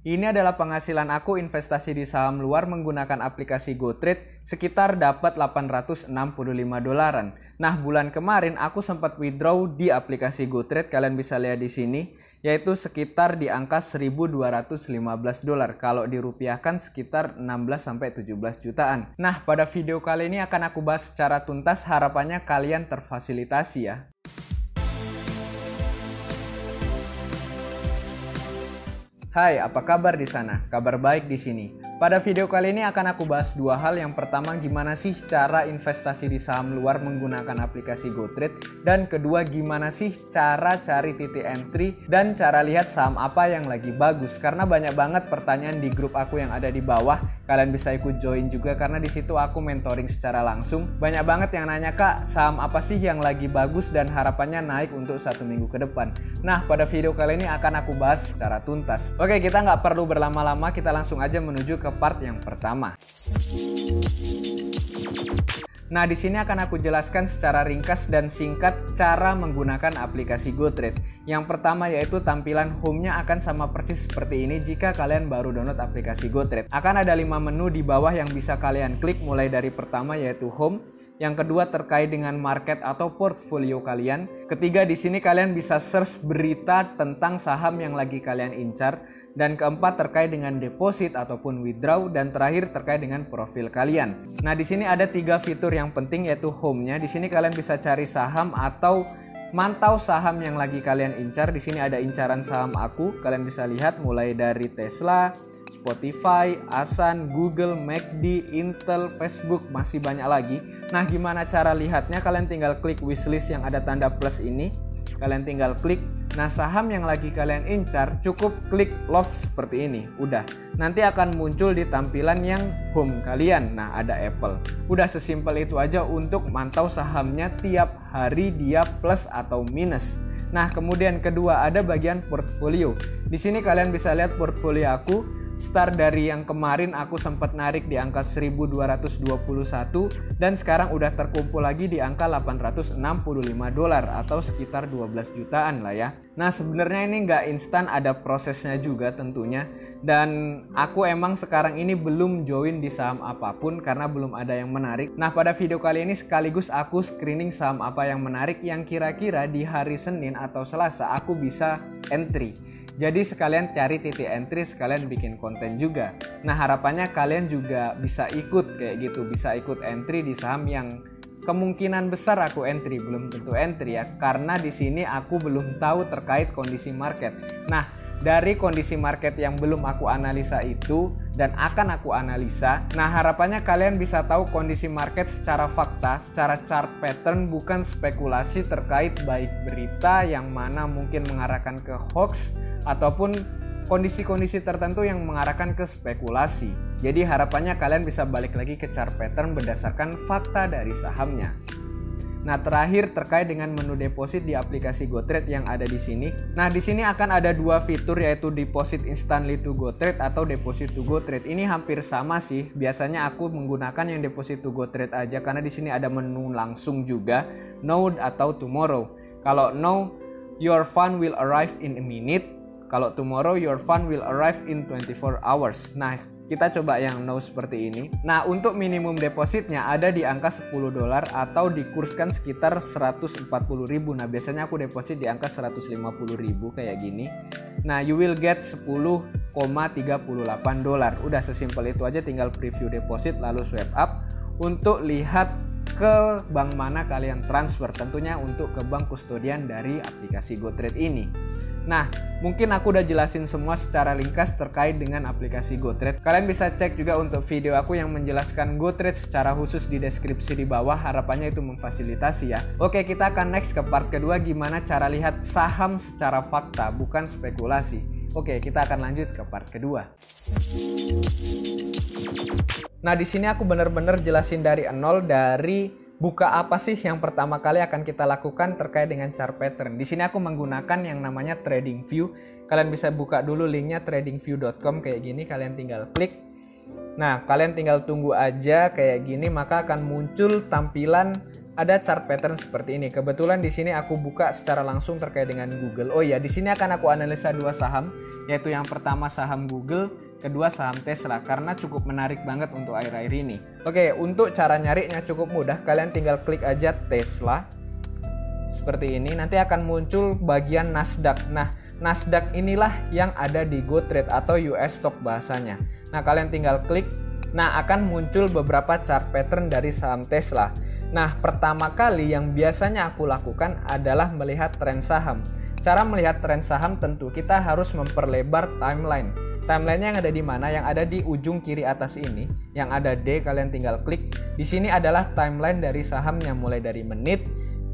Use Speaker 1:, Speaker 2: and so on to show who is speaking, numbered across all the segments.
Speaker 1: Ini adalah penghasilan aku investasi di saham luar menggunakan aplikasi GoTrade sekitar dapat 865 dolaran. Nah, bulan kemarin aku sempat withdraw di aplikasi GoTrade, kalian bisa lihat di sini, yaitu sekitar di angka 1.215 dolar. Kalau dirupiahkan sekitar 16 sampai 17 jutaan. Nah, pada video kali ini akan aku bahas secara tuntas, harapannya kalian terfasilitasi ya. Hai, apa kabar di sana? Kabar baik di sini. Pada video kali ini akan aku bahas dua hal. Yang pertama, gimana sih cara investasi di saham luar menggunakan aplikasi GoTrade, dan kedua, gimana sih cara cari titik entry dan cara lihat saham apa yang lagi bagus. Karena banyak banget pertanyaan di grup aku yang ada di bawah. Kalian bisa ikut join juga karena di situ aku mentoring secara langsung. Banyak banget yang nanya, "Kak, saham apa sih yang lagi bagus dan harapannya naik untuk 1 minggu ke depan?" Nah, pada video kali ini akan aku bahas secara tuntas. Oke, kita nggak perlu berlama-lama, kita langsung aja menuju ke part yang pertama. Nah, di sini akan aku jelaskan secara ringkas dan singkat cara menggunakan aplikasi GoTrade. Yang pertama yaitu tampilan home-nya akan sama persis seperti ini jika kalian baru download aplikasi GoTrade. Akan ada 5 menu di bawah yang bisa kalian klik, mulai dari pertama yaitu home, yang kedua terkait dengan market atau portfolio kalian. Ketiga, di sini kalian bisa search berita tentang saham yang lagi kalian incar, dan keempat terkait dengan deposit ataupun withdraw, dan terakhir terkait dengan profil kalian. Nah, di sini ada 3 fitur yang penting yaitu home-nya. Di sini kalian bisa cari saham atau mantau saham yang lagi kalian incar. Di sini ada incaran saham aku. Kalian bisa lihat mulai dari Tesla, Spotify, Asan, Google, McD, Intel, Facebook, masih banyak lagi. Nah, gimana cara lihatnya? Kalian tinggal klik wishlist yang ada tanda plus ini. Kalian tinggal klik. Nah, saham yang lagi kalian incar cukup klik love seperti ini. Udah. Nanti akan muncul di tampilan yang home kalian. Nah, ada Apple. Udah, sesimpel itu aja untuk mantau sahamnya tiap hari dia plus atau minus. Nah, kemudian kedua ada bagian portfolio. Di sini kalian bisa lihat portfolio aku. Start dari yang kemarin aku sempat narik di angka 1.221 dan sekarang udah terkumpul lagi di angka 865 dolar atau sekitar 12 jutaan lah ya. Nah, sebenarnya ini nggak instan, ada prosesnya juga tentunya, dan aku emang sekarang ini belum join di saham apapun karena belum ada yang menarik. Nah, pada video kali ini sekaligus aku screening saham apa yang menarik yang kira-kira di hari Senin atau Selasa aku bisa entry. Jadi sekalian cari titik entry, sekalian bikin konten juga. Nah, harapannya kalian juga bisa ikut kayak gitu, bisa ikut entry di saham yang kemungkinan besar aku entry, belum tentu entry ya, karena di sini aku belum tahu terkait kondisi market. Nah, dari kondisi market yang belum aku analisa itu dan akan aku analisa, nah harapannya kalian bisa tahu kondisi market secara fakta, secara chart pattern, bukan spekulasi terkait baik berita yang mana mungkin mengarahkan ke hoax ataupun kondisi-kondisi tertentu yang mengarahkan ke spekulasi. Jadi harapannya kalian bisa balik lagi ke chart pattern berdasarkan fakta dari sahamnya. Nah, terakhir terkait dengan menu deposit di aplikasi GoTrade yang ada di sini. Nah, di sini akan ada 2 fitur yaitu deposit instantly to GoTrade atau deposit to GoTrade. Ini hampir sama sih. Biasanya aku menggunakan yang deposit to GoTrade aja karena di sini ada menu langsung juga, now atau tomorrow. Kalau now, your fund will arrive in a minute. Kalau tomorrow, your fund will arrive in 24 hours. Nah, kita coba yang now seperti ini. Nah, untuk minimum depositnya ada di angka 10 dolar atau dikurskan sekitar 140.000. Nah, biasanya aku deposit di angka 150.000 kayak gini. Nah, you will get 10,38 dolar. Udah, sesimpel itu aja, tinggal preview deposit lalu swipe up untuk lihat ke bank mana kalian transfer, tentunya untuk ke bank kustodian dari aplikasi GoTrade ini. Nah, mungkin aku udah jelasin semua secara ringkas terkait dengan aplikasi GoTrade. Kalian bisa cek juga untuk video aku yang menjelaskan GoTrade secara khusus di deskripsi di bawah, harapannya itu memfasilitasi ya. Oke, kita akan next ke part kedua, gimana cara lihat saham secara fakta, bukan spekulasi. Oke, kita akan lanjut ke part kedua. Nah, di sini aku bener-bener jelasin dari nol, dari buka apa sih yang pertama kali akan kita lakukan terkait dengan chart pattern. Di sini aku menggunakan yang namanya TradingView. Kalian bisa buka dulu linknya tradingview.com kayak gini, kalian tinggal klik. Nah, kalian tinggal tunggu aja kayak gini, maka akan muncul tampilan ada chart pattern seperti ini. Kebetulan di sini aku buka secara langsung terkait dengan Google. Oh ya, di sini akan aku analisa dua saham, yaitu yang pertama saham Google, kedua saham Tesla, karena cukup menarik banget untuk akhir-akhir ini. Oke, untuk cara nyarinya cukup mudah. Kalian tinggal klik aja Tesla seperti ini, nanti akan muncul bagian Nasdaq. Nah, Nasdaq inilah yang ada di GoTrade atau US Stock bahasanya. Nah, kalian tinggal klik. Nah, akan muncul beberapa chart pattern dari saham Tesla. Nah, pertama kali yang biasanya aku lakukan adalah melihat tren saham. Cara melihat tren saham tentu kita harus memperlebar timeline. Timelinenya yang ada di mana? Yang ada di ujung kiri atas ini. Yang ada D, kalian tinggal klik. Di sini adalah timeline dari sahamnya mulai dari menit,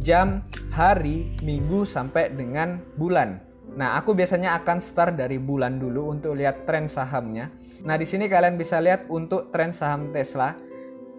Speaker 1: jam, hari, minggu sampai dengan bulan. Nah, aku biasanya akan start dari bulan dulu untuk lihat tren sahamnya. Nah, di sini kalian bisa lihat untuk tren saham Tesla.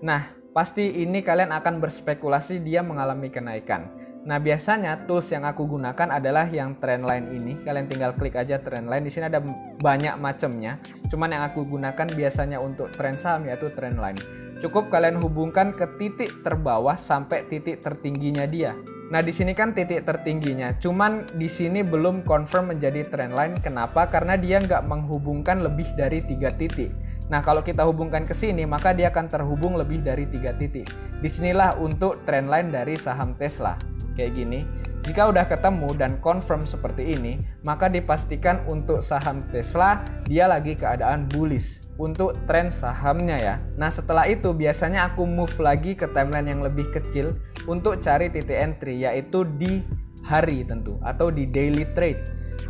Speaker 1: Nah, pasti ini kalian akan berspekulasi dia mengalami kenaikan. Nah, biasanya tools yang aku gunakan adalah yang trendline ini. Kalian tinggal klik aja trendline. Di sini ada banyak macamnya. Cuman yang aku gunakan biasanya untuk tren saham yaitu trendline. Cukup kalian hubungkan ke titik terbawah sampai titik tertingginya dia. Nah, di sini kan titik tertingginya. Cuman di sini belum confirm menjadi trendline. Kenapa? Karena dia nggak menghubungkan lebih dari 3 titik. Nah, kalau kita hubungkan ke sini, maka dia akan terhubung lebih dari 3 titik. Disinilah untuk trendline dari saham Tesla. Kayak gini. Jika udah ketemu dan confirm seperti ini, maka dipastikan untuk saham Tesla dia lagi keadaan bullish untuk tren sahamnya ya. Nah, setelah itu biasanya aku move lagi ke timeline yang lebih kecil untuk cari titik entry, yaitu di hari tentu atau di daily trade.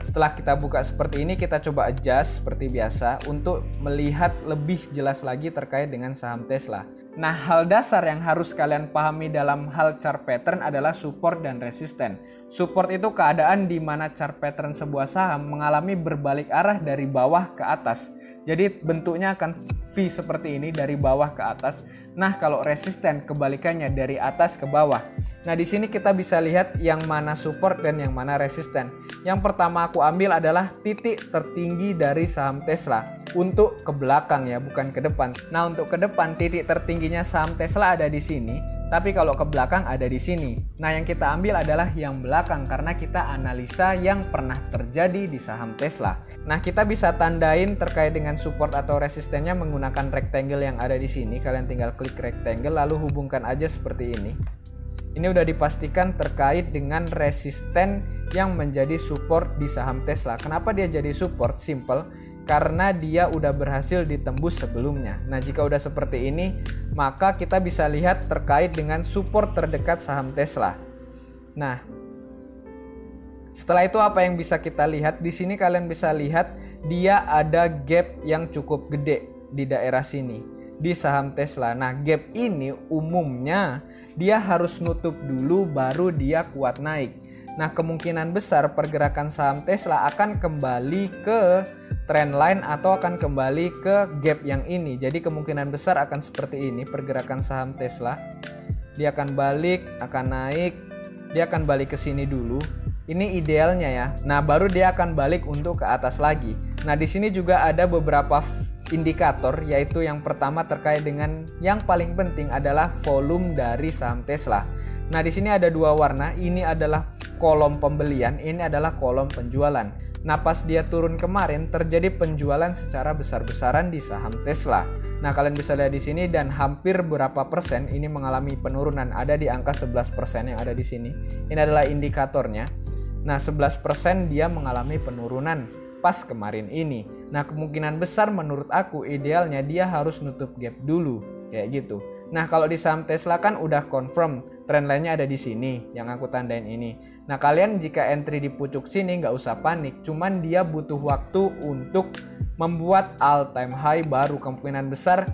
Speaker 1: Setelah kita buka seperti ini, kita coba adjust seperti biasa untuk melihat lebih jelas lagi terkait dengan saham Tesla. Nah, hal dasar yang harus kalian pahami dalam hal chart pattern adalah support dan resisten. Support itu keadaan di mana chart pattern sebuah saham mengalami berbalik arah dari bawah ke atas. Jadi bentuknya akan V seperti ini dari bawah ke atas. Nah, kalau resisten kebalikannya dari atas ke bawah. Nah, di sini kita bisa lihat yang mana support dan yang mana resisten. Yang pertama aku ambil adalah titik tertinggi dari saham Tesla untuk ke belakang ya, bukan ke depan. Nah, untuk ke depan titik tertingginya saham Tesla ada di sini, tapi kalau ke belakang ada di sini. Nah, yang kita ambil adalah yang belakang karena kita analisa yang pernah terjadi di saham Tesla. Nah, kita bisa tandain terkait dengan support atau resistennya menggunakan rectangle yang ada di sini. Kalian tinggal klik rectangle lalu hubungkan aja seperti ini. Ini udah dipastikan terkait dengan resisten yang menjadi support di saham Tesla. Kenapa dia jadi support? Simple, karena dia udah berhasil ditembus sebelumnya. Nah, jika udah seperti ini, maka kita bisa lihat terkait dengan support terdekat saham Tesla. Nah, setelah itu apa yang bisa kita lihat? Di sini kalian bisa lihat dia ada gap yang cukup gede di daerah sini di saham Tesla. Nah, gap ini umumnya dia harus nutup dulu baru dia kuat naik. Nah, kemungkinan besar pergerakan saham Tesla akan kembali ke trendline atau akan kembali ke gap yang ini. Jadi kemungkinan besar akan seperti ini pergerakan saham Tesla. Dia akan balik, akan naik, dia akan balik ke sini dulu. Ini idealnya ya. Nah, baru dia akan balik untuk ke atas lagi. Nah, di sini juga ada beberapa indikator, yaitu yang pertama terkait dengan yang paling penting adalah volume dari saham Tesla. Nah, di sini ada dua warna. Ini adalah kolom pembelian, ini adalah kolom penjualan. Nah, pas dia turun kemarin terjadi penjualan secara besar-besaran di saham Tesla. Nah, kalian bisa lihat di sini dan hampir berapa persen ini mengalami penurunan, ada di angka 11% yang ada di sini. Ini adalah indikatornya. Nah, 11% dia mengalami penurunan pas kemarin ini. Nah, kemungkinan besar menurut aku idealnya dia harus nutup gap dulu kayak gitu. Nah, kalau di saham Tesla kan udah confirm trendline-nya ada di sini yang aku tandain ini. Nah, kalian jika entry di pucuk sini nggak usah panik, cuman dia butuh waktu untuk membuat all time high baru. Kemungkinan besar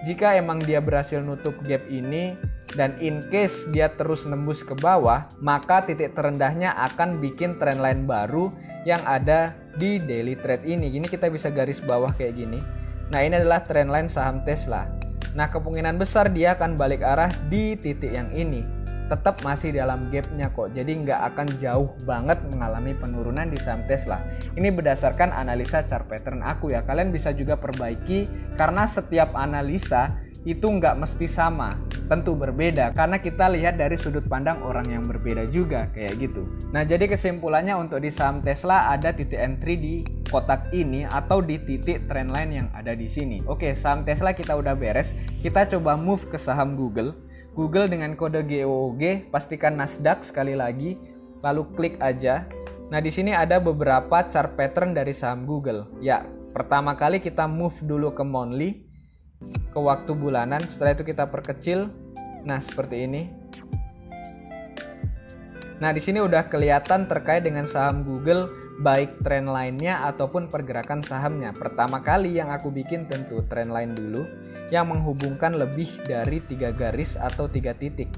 Speaker 1: jika emang dia berhasil nutup gap ini dan in case dia terus nembus ke bawah, maka titik terendahnya akan bikin trendline baru yang ada di daily trade ini. Gini kita bisa garis bawah kayak gini. Nah, ini adalah trendline saham Tesla. Nah, kemungkinan besar dia akan balik arah di titik yang ini. Tetap masih dalam gapnya kok. Jadi nggak akan jauh banget mengalami penurunan di saham Tesla. Ini berdasarkan analisa chart pattern aku ya. Kalian bisa juga perbaiki karena setiap analisa itu nggak mesti sama. tentu berbeda karena kita lihat dari sudut pandang orang yang berbeda juga kayak gitu. Nah, jadi kesimpulannya untuk di saham Tesla ada titik entry di kotak ini atau di titik trendline yang ada di sini. Oke, saham Tesla kita udah beres. Kita coba move ke saham Google. Google dengan kode GOOG, pastikan Nasdaq sekali lagi, lalu klik aja. Nah, di sini ada beberapa chart pattern dari saham Google. Ya, pertama kali kita move dulu ke monthly, ke waktu bulanan. Setelah itu kita perkecil. Nah, seperti ini. Nah, di sini udah kelihatan terkait dengan saham Google, baik trend line-nya ataupun pergerakan sahamnya. Pertama kali yang aku bikin tentu trend line dulu, yang menghubungkan lebih dari 3 garis atau 3 titik.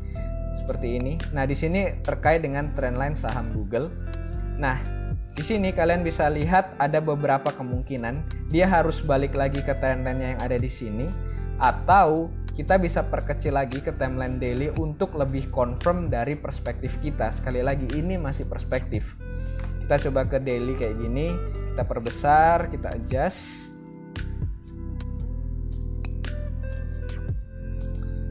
Speaker 1: Seperti ini. Nah, di sini terkait dengan trend line saham Google. Nah, di sini kalian bisa lihat ada beberapa kemungkinan dia harus balik lagi ke trendline yang ada di sini, atau kita bisa perkecil lagi ke timeline daily untuk lebih confirm dari perspektif kita. Sekali lagi ini masih perspektif. Kita coba ke daily kayak gini, kita perbesar, kita adjust.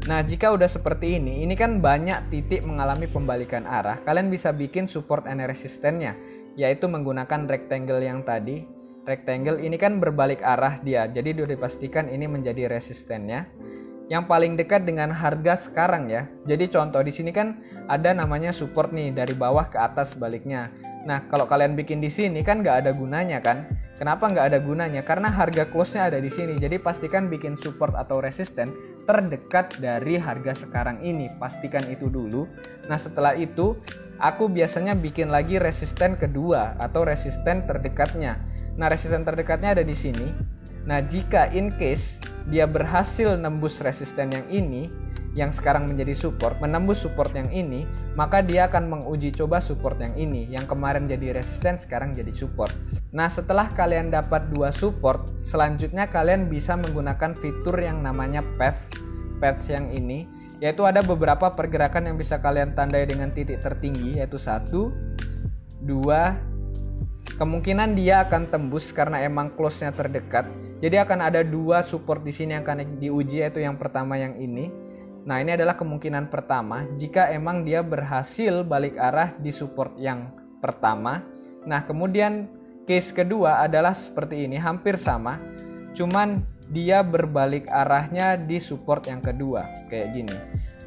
Speaker 1: Nah, jika udah seperti ini kan banyak titik mengalami pembalikan arah. Kalian bisa bikin support and resistance-nya, yaitu menggunakan rectangle yang tadi. Rectangle ini kan berbalik arah dia, jadi sudah dipastikan ini menjadi resistennya. Yang paling dekat dengan harga sekarang ya. Jadi contoh di sini kan ada namanya support nih, dari bawah ke atas baliknya. Nah, kalau kalian bikin di sini kan nggak ada gunanya kan? Kenapa nggak ada gunanya? Karena harga close-nya ada di sini. Jadi pastikan bikin support atau resisten terdekat dari harga sekarang ini. Pastikan itu dulu. Nah, setelah itu aku biasanya bikin lagi resisten kedua atau resisten terdekatnya. Nah, resisten terdekatnya ada di sini. Nah, jika in case dia berhasil nembus resisten yang ini, yang sekarang menjadi support, menembus support yang ini, maka dia akan menguji coba support yang ini, yang kemarin jadi resisten sekarang jadi support. Nah, setelah kalian dapat 2 support, selanjutnya kalian bisa menggunakan fitur yang namanya path yang ini, yaitu ada beberapa pergerakan yang bisa kalian tandai dengan titik tertinggi, yaitu 1, 2, kemungkinan dia akan tembus karena emang close-nya terdekat. Jadi akan ada 2 support di sini yang akan diuji, yaitu yang pertama yang ini. Nah, ini adalah kemungkinan pertama jika emang dia berhasil balik arah di support yang pertama. Nah, kemudian case kedua adalah seperti ini, hampir sama. Cuman dia berbalik arahnya di support yang kedua, kayak gini.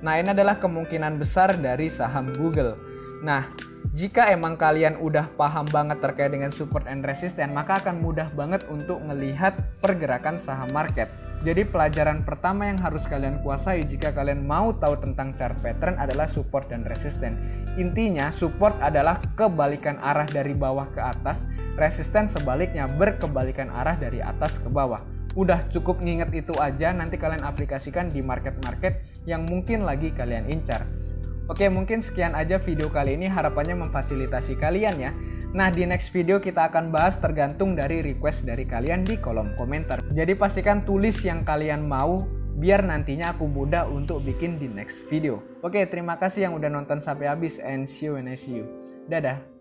Speaker 1: Nah, ini adalah kemungkinan besar dari saham Google. Nah, jika emang kalian udah paham banget terkait dengan support and resistance, maka akan mudah banget untuk melihat pergerakan saham market. Jadi pelajaran pertama yang harus kalian kuasai jika kalian mau tahu tentang chart pattern adalah support dan resistance. Intinya support adalah kebalikan arah dari bawah ke atas, resistance sebaliknya berkebalikan arah dari atas ke bawah. Udah cukup nginget itu aja, nanti kalian aplikasikan di market-market yang mungkin lagi kalian incar. Oke, mungkin sekian aja video kali ini, harapannya memfasilitasi kalian ya. Nah, di next video kita akan bahas tergantung dari request dari kalian di kolom komentar. Jadi pastikan tulis yang kalian mau, biar nantinya aku mudah untuk bikin di next video. Oke, terima kasih yang udah nonton sampai habis, and see you when I see you. Dadah!